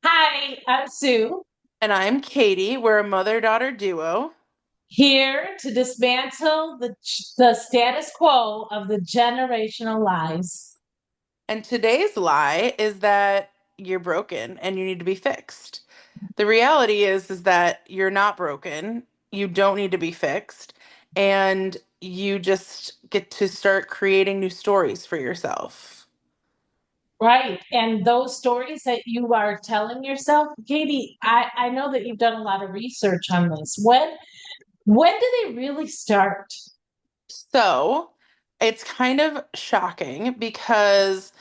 Hi, I'm Sue, And I'm Katie. We're a mother-daughter duo. here to dismantle the status quo of the generational lies. And today's lie is that you're broken and you need to be fixed. The reality is that you're not broken. You don't need to be fixed. And you just get to start creating new stories for yourself. Right. And those stories that you are telling yourself, Katie, I know that you've done a lot of research on this. When do they really start? So it's kind of shocking because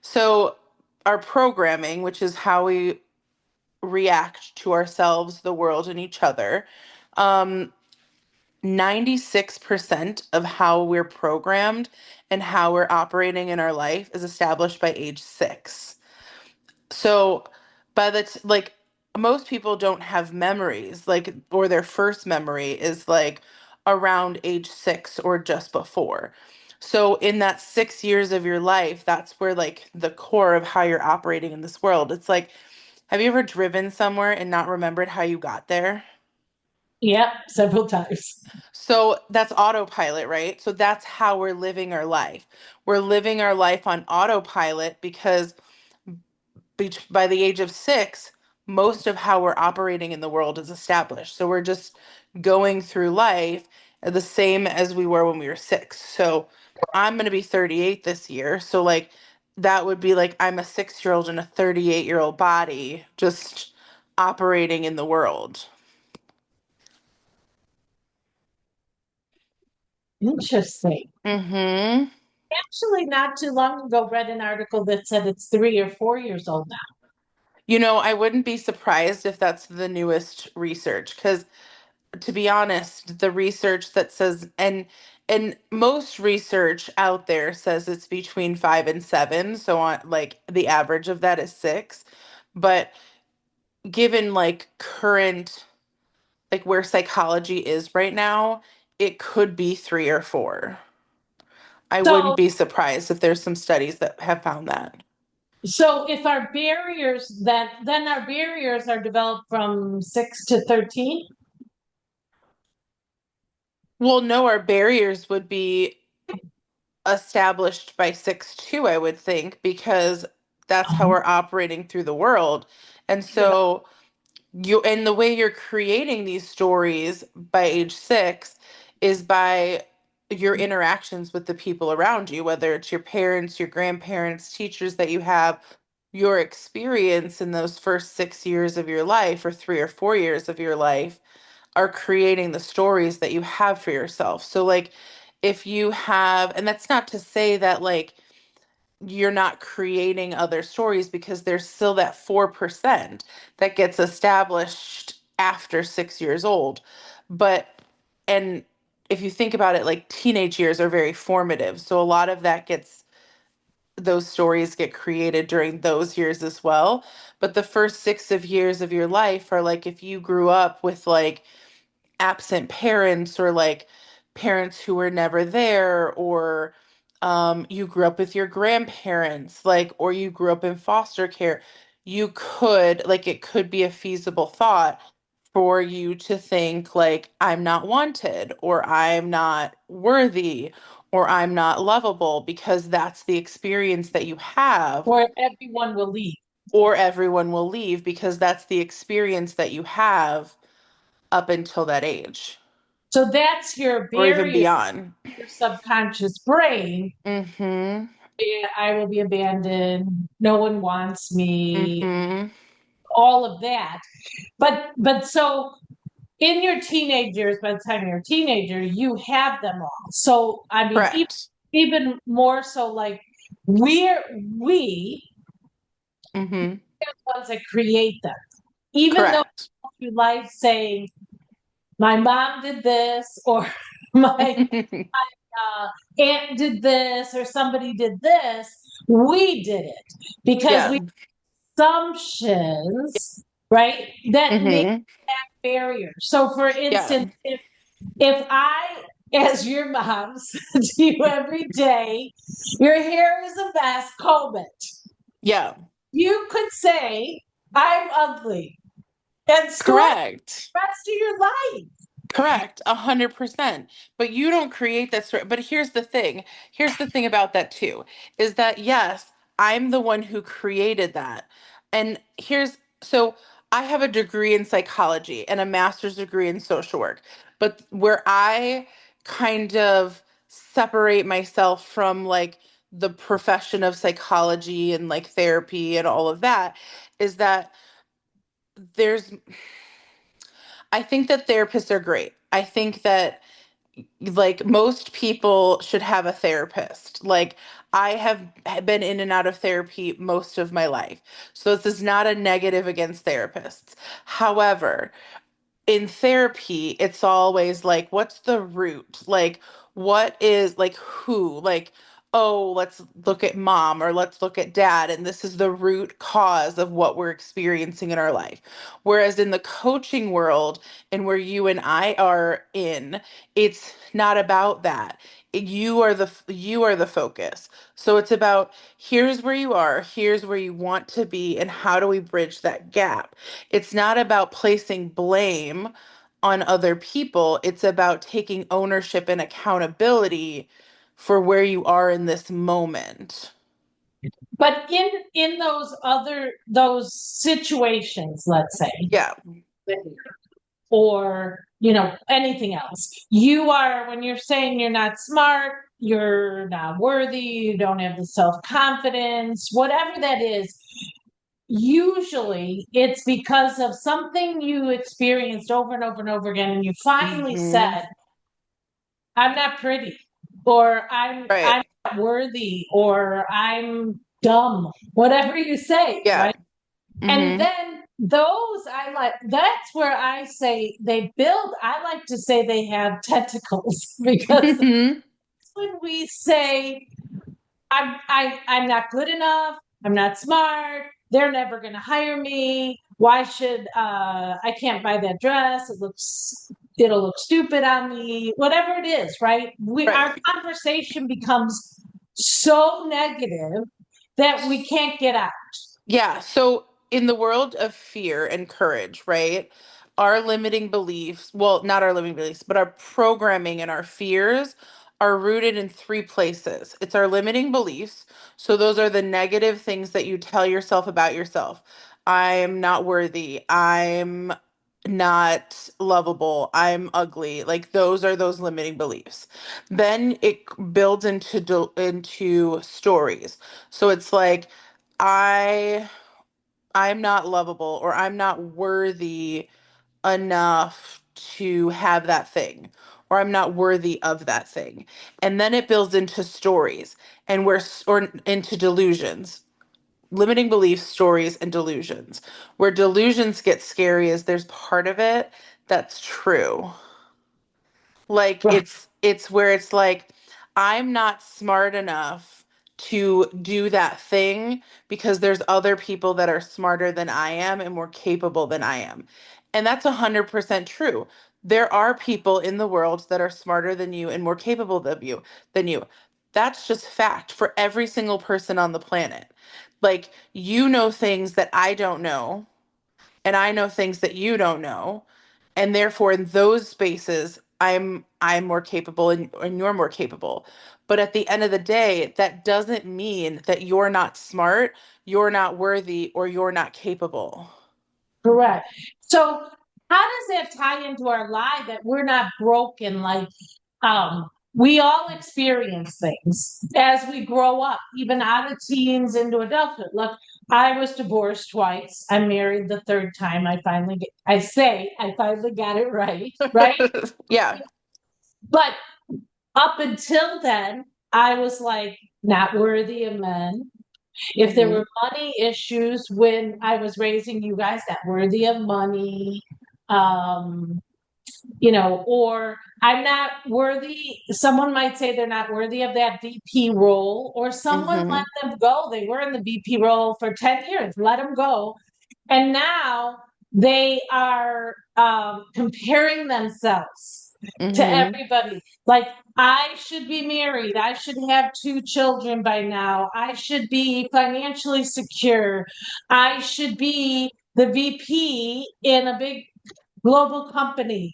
so our programming, which is how we react to ourselves, the world, and each other. Um, 96% of how we're programmed and how we're operating in our life is established by age 6. So like most people don't have memories, like, or their first memory is like around age 6 or just before. So in that 6 years of your life, that's where like the core of how you're operating in this world. It's like, have you ever driven somewhere and not remembered how you got there? Yep, several times. So that's autopilot, right? So that's how we're living our life. We're living our life on autopilot because by the age of 6, most of how we're operating in the world is established. So we're just going through life the same as we were when we were 6. So I'm going to be 38 this year. So, like, that would be like I'm a 6-year-old in a 38-year-old body just operating in the world. Interesting. Hmm. Actually, not too long ago, read an article that said it's 3 or 4 years old now. I wouldn't be surprised if that's the newest research because, to be honest, the research that says and most research out there says it's between 5 and 7, so on, like the average of that is 6. But given like current, like where psychology is right now, it could be 3 or 4. I wouldn't So, be surprised if there's some studies that have found that. so if our barriers then our barriers are developed from 6 to 13. Well, no, our barriers would be established by 6 2, I would think, because that's how we're operating through the world. And so and the way you're creating these stories by age 6 is by your interactions with the people around you, whether it's your parents, your grandparents, teachers that you have. Your experience in those first 6 years of your life, or 3 or 4 years of your life, are creating the stories that you have for yourself. So, like, if you have, and that's not to say that, like, you're not creating other stories, because there's still that 4% that gets established after 6 years old. But, and if you think about it, like, teenage years are very formative. So, a lot of that gets, those stories get created during those years as well. But the first 6 of years of your life are like if you grew up with like absent parents, or like parents who were never there, or you grew up with your grandparents, like, or you grew up in foster care, you could, like, it could be a feasible thought for you to think like I'm not wanted, or I'm not worthy, or I'm not lovable, because that's the experience that you have. Or everyone will leave. Or everyone will leave, because that's the experience that you have up until that age, So that's your or even barrier, beyond. your subconscious brain. Mm-hmm. I will be abandoned. No one wants me. Mm-hmm. All of that. But so in your teenage years, by the time you're a teenager, you have them all. So I mean, Correct. even more so, like we Mm-hmm. are the ones that create them. Even though Correct. you like saying, my mom did this, or my aunt did this, or somebody did this, we did it because Yeah. we assumptions, right? That make Mm-hmm. barriers. So for Yeah. instance, if I, as your mom, said to you every day, your hair is a mess, comb it. Yeah. You could say, I'm ugly and store it Correct. the rest of your life. Correct, 100%. But you don't create that story. But here's the thing. Here's the thing about that too, is that yes, I'm the one who created that. And so I have a degree in psychology and a master's degree in social work. But where I kind of separate myself from like the profession of psychology and like therapy and all of that is that there's I think that therapists are great. I think that like most people should have a therapist. Like I have been in and out of therapy most of my life. So this is not a negative against therapists. However, in therapy, it's always like, what's the root? Like, what is like who? Like, oh, let's look at mom or let's look at dad. And this is the root cause of what we're experiencing in our life. Whereas in the coaching world and where you and I are in, it's not about that. You are the focus. So it's about here's where you are, here's where you want to be, and how do we bridge that gap? It's not about placing blame on other people. It's about taking ownership and accountability for where you are in this moment. But in those situations, let's say, Yeah. or anything else, you are when you're saying you're not smart, you're not worthy, you don't have the self-confidence, whatever that is, usually it's because of something you experienced over and over and over again, and you finally Hmm. said, I'm not pretty, or I'm Right. not worthy, or I'm dumb, whatever you say, Yeah. right? And Hmm. then those I like, that's where I say they build, I like to say they have tentacles because Hmm. when we say I'm not good enough, I'm not smart, they're never gonna hire me. Why should I can't buy that dress? It'll look stupid on me, whatever it is, right? Our Right. conversation becomes so negative that we can't get out. Yeah. So, in the world of fear and courage, right? Our limiting beliefs, well, not our limiting beliefs, but our programming and our fears are rooted in three places. It's our limiting beliefs. So, those are the negative things that you tell yourself about yourself. I'm not worthy. I'm not lovable. I'm ugly. Like those limiting beliefs. Then it builds into stories. So it's like I I'm not lovable or I'm not worthy enough to have that thing or I'm not worthy of that thing. And then it builds into stories and or into delusions. Limiting beliefs, stories, and delusions. Where delusions get scary is there's part of it that's true. Like Right. it's where it's like I'm not smart enough to do that thing because there's other people that are smarter than I am and more capable than I am. And that's 100% true. There are people in the world that are smarter than you and more capable than you. That's just fact for every single person on the planet. Like you know things that I don't know and I know things that you don't know, and therefore in those spaces I'm more capable and you're more capable. But at the end of the day, that doesn't mean that you're not smart, you're not worthy, or you're not capable. Correct. So how does that tie into our lie that we're not broken? Like, we all experience things as we grow up, even out of teens into adulthood. Look, I was divorced twice. I'm married the third time. I finally got it right, right? Yeah. But up until then, I was like not worthy of men. If there Hmm. were money issues when I was raising you guys, that worthy of money, um, or I'm not worthy. Someone might say they're not worthy of that VP role, or someone let Hmm. them go. They were in the VP role for 10 years, let them go. And now they are comparing themselves. to Mm-hmm. everybody. Like, I should be married. I should have two children by now. I should be financially secure. I should be the VP in a big global company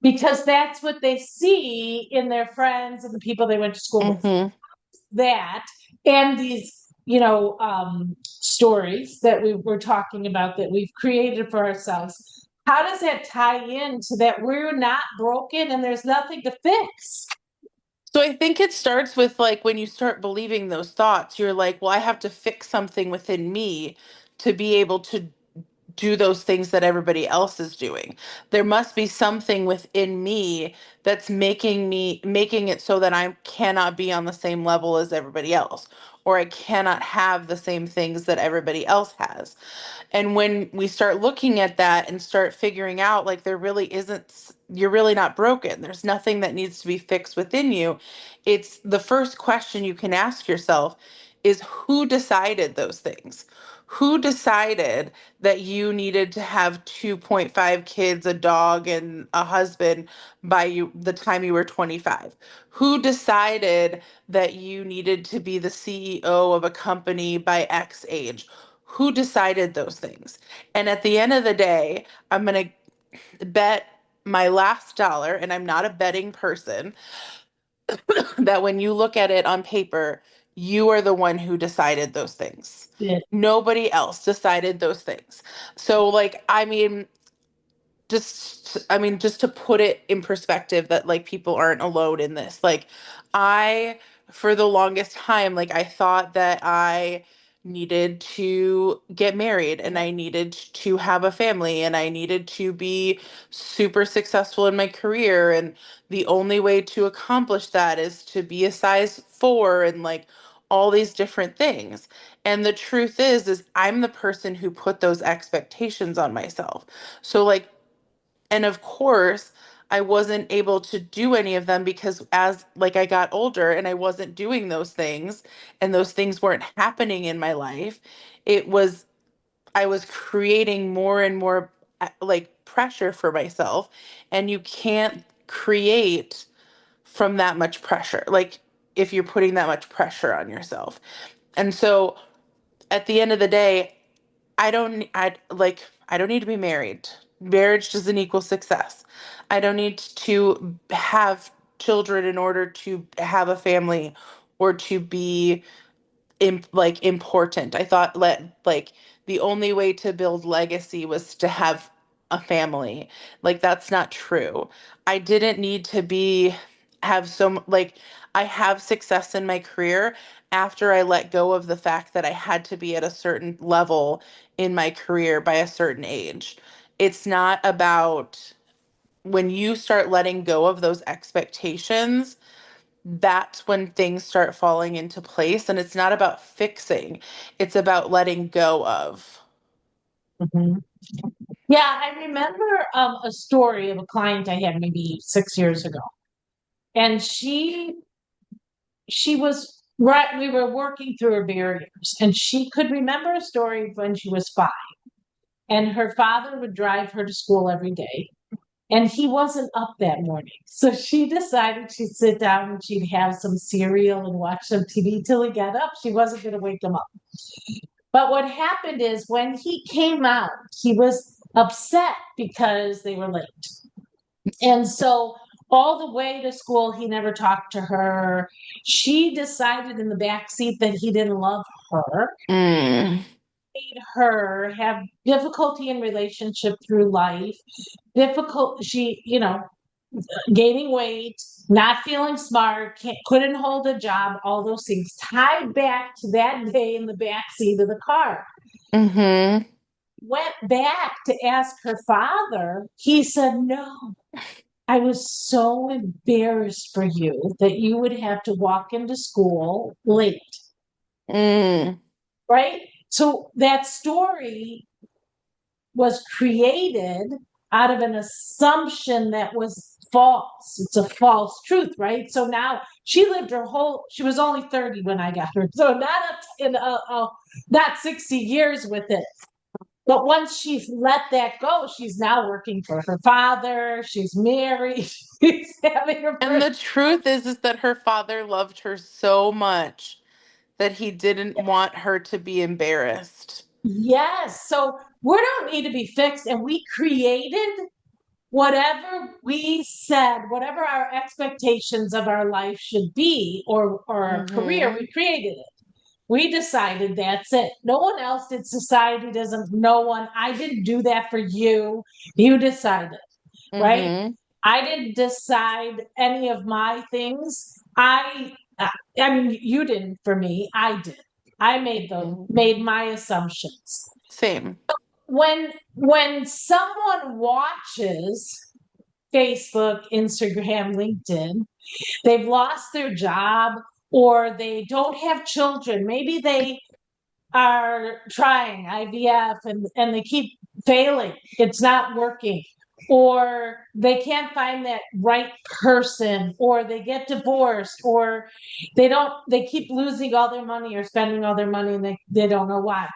because that's what they see in their friends and the people they went to school with. Mm-hmm. That and these, stories that we were talking about that we've created for ourselves. How does that tie into that we're not broken and there's nothing to fix? So I think it starts with like when you start believing those thoughts, you're like, well, I have to fix something within me to be able to do those things that everybody else is doing. There must be something within me that's making it so that I cannot be on the same level as everybody else, or I cannot have the same things that everybody else has. And when we start looking at that and start figuring out like there really isn't, you're really not broken. There's nothing that needs to be fixed within you. It's the first question you can ask yourself is who decided those things? Who decided that you needed to have 2.5 kids, a dog, and a husband by the time you were 25? Who decided that you needed to be the CEO of a company by X age? Who decided those things? And at the end of the day, I'm going to bet my last dollar, and I'm not a betting person, that when you look at it on paper, you are the one who decided those things. Yeah. Nobody else decided those things. So, like, I mean, just to put it in perspective that like people aren't alone in this. Like I for the longest time like I thought that I needed to get married and I needed to have a family and I needed to be super successful in my career and the only way to accomplish that is to be a size 4 and like all these different things. And the truth is I'm the person who put those expectations on myself. So like and of course, I wasn't able to do any of them because as like I got older and I wasn't doing those things and those things weren't happening in my life, it was I was creating more and more like pressure for myself and you can't create from that much pressure. Like if you're putting that much pressure on yourself. And so at the end of the day, I don't need to be married. Marriage doesn't equal success. I don't need to have children in order to have a family or to be important. I thought like the only way to build legacy was to have a family. Like that's not true. I didn't need to be have like I have success in my career after I let go of the fact that I had to be at a certain level in my career by a certain age. It's not about when you start letting go of those expectations, that's when things start falling into place. And it's not about fixing, it's about letting go of. Mhm. Yeah, I remember a story of a client I had maybe 6 years ago, and she was right. We were working through her barriers, and she could remember a story when she was 5, and her father would drive her to school every day, and he wasn't up that morning, so she decided she'd sit down and she'd have some cereal and watch some TV till he got up. She wasn't going to wake him up. But what happened is when he came out, he was upset because they were late. And so all the way to school, he never talked to her. She decided in the back seat that he didn't love her, Mm, made her have difficulty in relationship through life, gaining weight, not feeling smart, couldn't hold a job, all those things tied back to that day in the back seat of the car. mm-hmm, Went back to ask her father. He said, no, I was so embarrassed for you that you would have to walk into school late, mm, right? So that story was created out of an assumption that was false. It's a false truth, right? So now she was only 30 when I got her. So not 60 years with it. But once she's let that go, she's now working for her father. She's married. She's having her And first. the truth is that her father loved her so much that he didn't want her to be embarrassed. Yes. So we don't need to be fixed. And we created whatever we said, whatever our expectations of our life should be, or our career, Mm-hmm. we created it. We decided that's it. No one else did. Society doesn't, no one. I didn't do that for you. You decided, right? Mm-hmm. I didn't decide any of my things. I mean, you didn't for me. I did. I Mm-hmm. made my assumptions. Same. When someone watches Facebook, Instagram, LinkedIn, they've lost their job or they don't have children. Maybe they are trying IVF and they keep failing. It's not working. Or they can't find that right person, or they get divorced, or they keep losing all their money or spending all their money and they don't know why.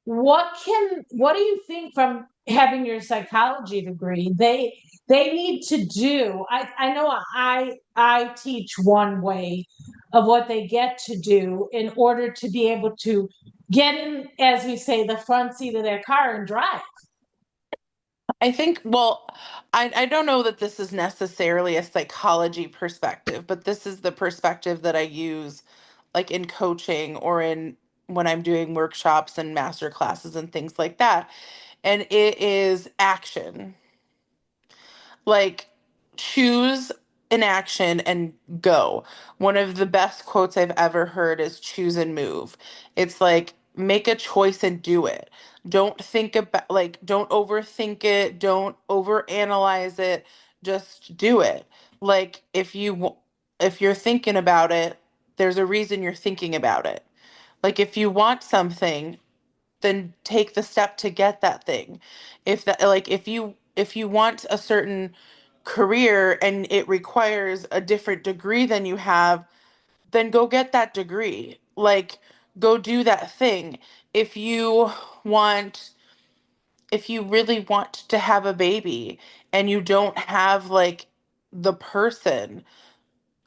What do you think from having your psychology degree they need to do? I know I teach one way of what they get to do in order to be able to get in, as we say, the front seat of their car and drive. I think, well, I don't know that this is necessarily a psychology perspective, but this is the perspective that I use like in coaching or in when I'm doing workshops and master classes and things like that. And it is action. Like, choose an action and go. One of the best quotes I've ever heard is choose and move. It's like make a choice and do it. Don't think about, like, don't overthink it, don't overanalyze it, just do it. Like, if you're thinking about it, there's a reason you're thinking about it. Like, if you want something, then take the step to get that thing. If that, like, if you want a certain career and it requires a different degree than you have, then go get that degree. Like, go do that thing. If you want, if you really want to have a baby and you don't have like the person,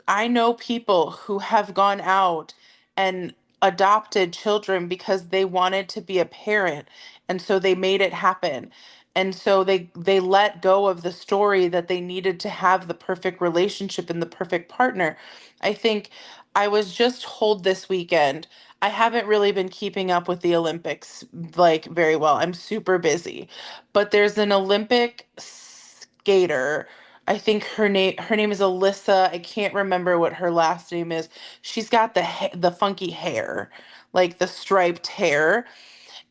I know people who have gone out and adopted children because they wanted to be a parent, and so they made it happen. And so they let go of the story that they needed to have the perfect relationship and the perfect partner. I think I was just told this weekend, I haven't really been keeping up with the Olympics like very well. I'm super busy. But there's an Olympic skater. I think her name is Alyssa. I can't remember what her last name is. She's got the funky hair, like the striped hair.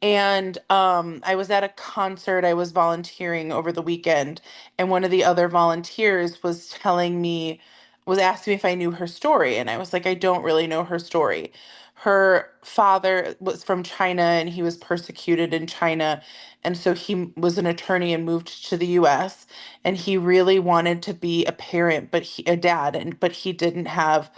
And I was at a concert. I was volunteering over the weekend, and one of the other volunteers was asking me if I knew her story, and I was like, I don't really know her story. Her father was from China, and he was persecuted in China, and so he was an attorney and moved to the U.S. And he really wanted to be a parent, a dad, and but he didn't have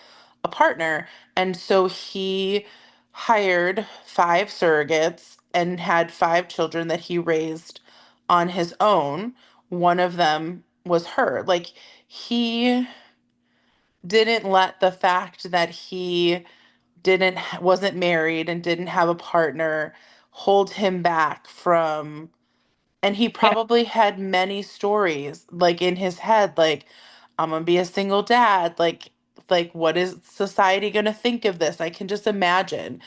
a partner, and so he hired 5 surrogates and had 5 children that he raised on his own. One of them was her. Like, he didn't let the fact that he wasn't married and didn't have a partner hold him back from, and he probably had many stories like in his head, like, I'm gonna be a single dad, like what is society gonna think of this? I can just imagine.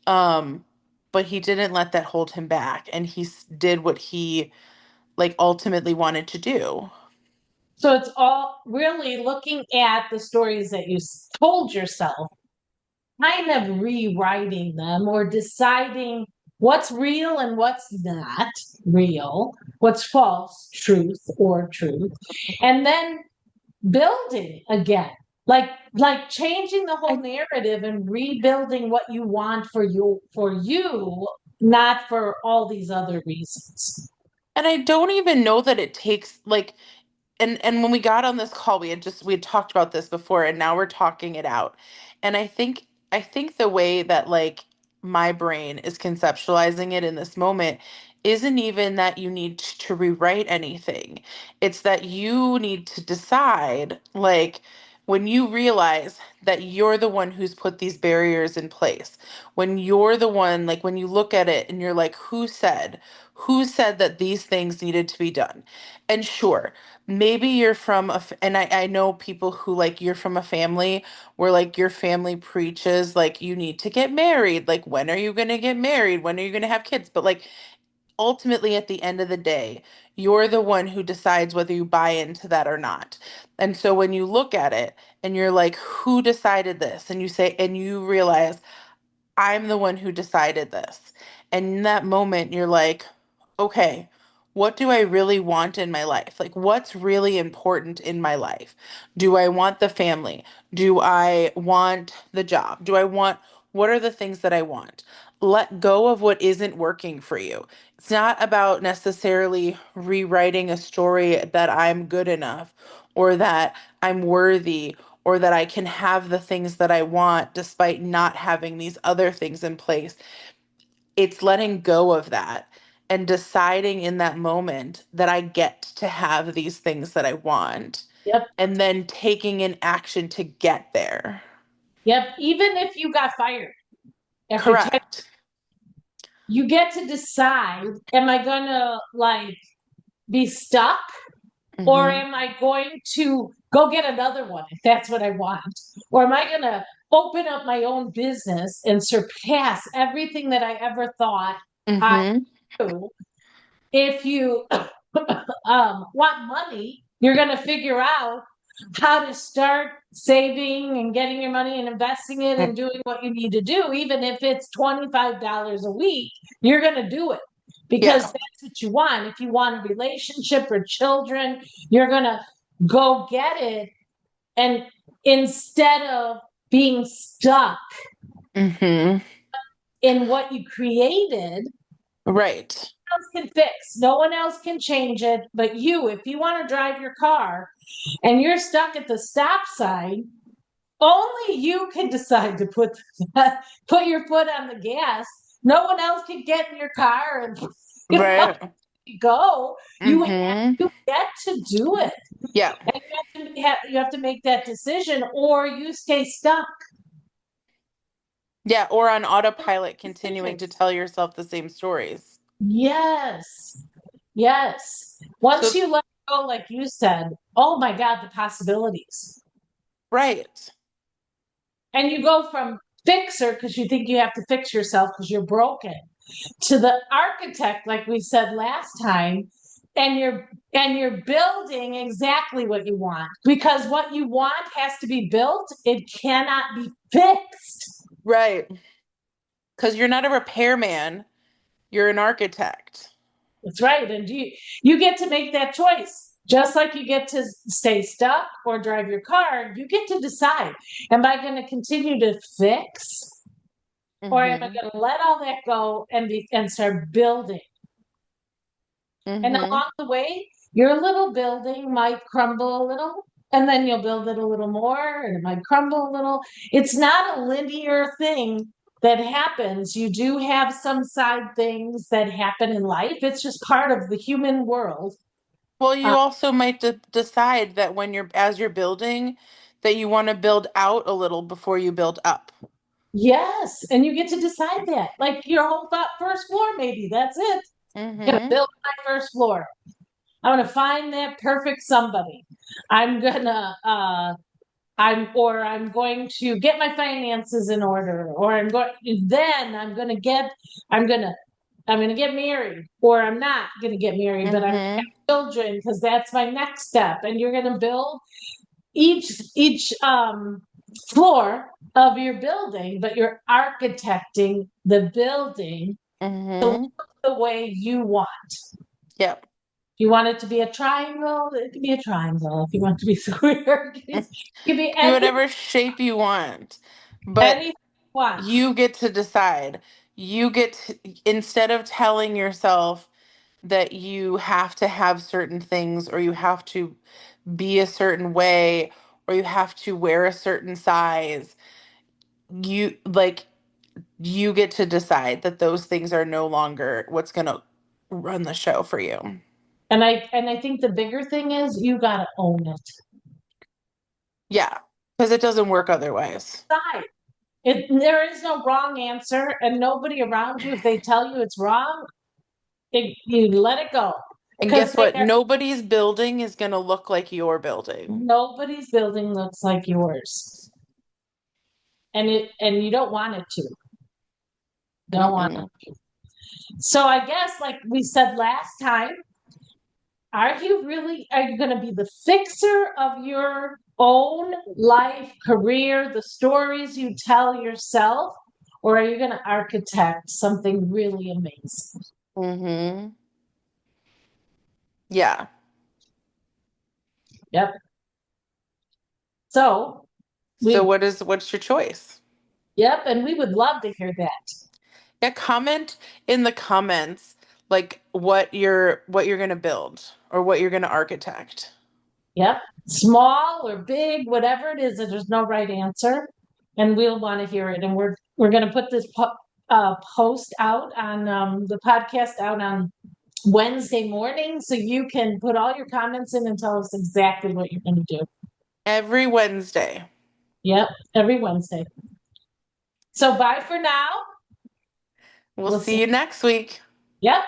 um, but he didn't let that hold him back, and did what he like ultimately wanted to do. So it's all really looking at the stories that you told yourself, kind of rewriting them or deciding what's real and what's not real, what's false, truth or truth, and then building again. Like changing the whole I narrative and rebuilding what you want for you, not for all these other reasons. and I don't even know that it takes like, and when we got on this call, we had talked about this before, and now we're talking it out. And I think the way that like my brain is conceptualizing it in this moment isn't even that you need to rewrite anything. It's that you need to decide, like, when you realize that you're the one who's put these barriers in place, when you're the one, like, when you look at it and you're like, who said that these things needed to be done? And sure, maybe you're from and I know people who, like, you're from a family where, like, your family preaches like you need to get married, like, when are you going to get married, when are you going to have kids? But, like, ultimately at the end of the day, you're the one who decides whether you buy into that or not. And so when you look at it and you're like, who decided this, and you say, and you realize, I'm the one who decided this. And in that moment, you're like, okay, what do I really want in my life? Like, what's really important in my life? Do I want the family? Do I want the job? What are the things that I want? Let go of what isn't working for you. It's not about necessarily rewriting a story that I'm good enough or that I'm worthy or that I can have the things that I want despite not having these other things in place. It's letting go of that and deciding in that moment that I get to have these things that I want Yep. and then taking an action to get there. Yep. Even if you got fired after 10, Correct. you get to decide, am I gonna like be stuck, or Hmm. am I going to go get another one if that's what I want? Or am I gonna open up my own business and surpass everything that I ever thought I Hmm. do? If you want money, you're going to figure out how to start saving and getting your money and investing it and doing what you need to do. Even if it's $25 a week, you're going to do it because Yeah. that's what you want. If you want a relationship or children, you're going to go get it. And instead of being stuck Hmm. in what you created, Right. else can fix. No one else can change it but you. If you want to drive your car and you're stuck at the stop sign, only you can decide to put your foot on the gas. No one else can get in your car and Right. go. Hmm. You get to do it. Yeah. And you have to make that decision or you stay stuck. Yeah. Or on autopilot, continuing to Decisions. tell yourself the same stories. Yes. Yes. Once So, you let go, like you said, oh my God, the possibilities. right. And you go from fixer because you think you have to fix yourself because you're broken to the architect, like we said last time, and you're building exactly what you want because what you want has to be built. It cannot be fixed. Right. Because you're not a repairman, you're an architect. That's right. And you get to make that choice. Just like you get to stay stuck or drive your car, you get to decide, am I going to continue to fix or am I Hmm. going to let all that go and start building? And Hmm. along the way, your little building might crumble a little, and then you'll build it a little more, and it might crumble a little. It's not a linear thing that happens. You do have some side things that happen in life. It's just part of the human world. Well, you Uh, also might decide that when you're, as you're building, that you want to build out a little before you build up. yes, and you get to decide that. Like your whole first floor, maybe that's it. I'm gonna Hmm. build my first floor. I'm gonna find that perfect somebody. I'm gonna I'm going to get my finances in order, or I'm gonna I'm gonna get married, or I'm not gonna get married, but I'm gonna Hmm. have children because that's my next step. And you're gonna build each floor of your building, but you're architecting the building to Hmm. look the way you want. Yep. If you want it to be a triangle, it can be a triangle. If you want it to be square, it can be Be whatever shape you want, but anything you want. you get to decide. You get to, instead of telling yourself that you have to have certain things or you have to be a certain way or you have to wear a certain size, you, like, you get to decide that those things are no longer what's going to run the show for you. And I think the bigger thing is you gotta own it. Yeah, because it doesn't work otherwise. Decide. There is no wrong answer, and nobody around you, if they tell you it's wrong, you let it go. And Because guess what? Nobody's building is going to look like your building. nobody's building looks like yours. And you don't want it to. Don't want Mm-mm. it. So I guess like we said last time, are you going to be the fixer of your own life, career, the stories you tell yourself, or are you going to architect something really amazing? Mm-hmm. Yeah. Yep. So So we, what's your choice? yep, and we would love to hear that. Yeah, comment in the comments like what you're going to build or what you're going to architect. Yep. Small or big, whatever it is, there's no right answer. And we'll want to hear it. And we're going to put this post out on the podcast out on Wednesday morning. So you can put all your comments in and tell us exactly what you're going to do. Every Wednesday. Yep. Every Wednesday. So bye for now. We'll We'll see. see you next week. Yep.